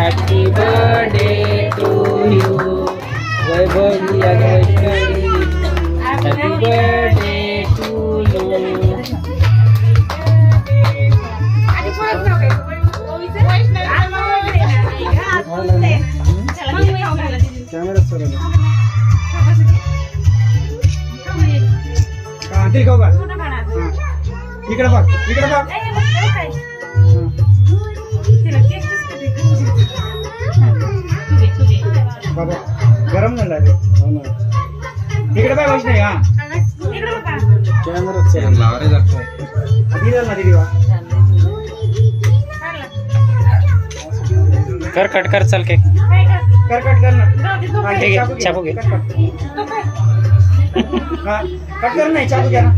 Happy birthday to you Vaibhavi आणि Vaishnavi. Happy birthday to you. Camera चालू ठीक आहे का? इकडे बघ इकडे बघ. बाबा गरम नाही लागेल. हो ना इकडे बघ वैष्णवी. हा कॅमेरा चालू लावरे जातो आधी ना दीदी वा कर कट कर चल केक कर कट कर ना. ठीक आहे चाकू घे. हा कट कर नाही चाकू घ्या ना.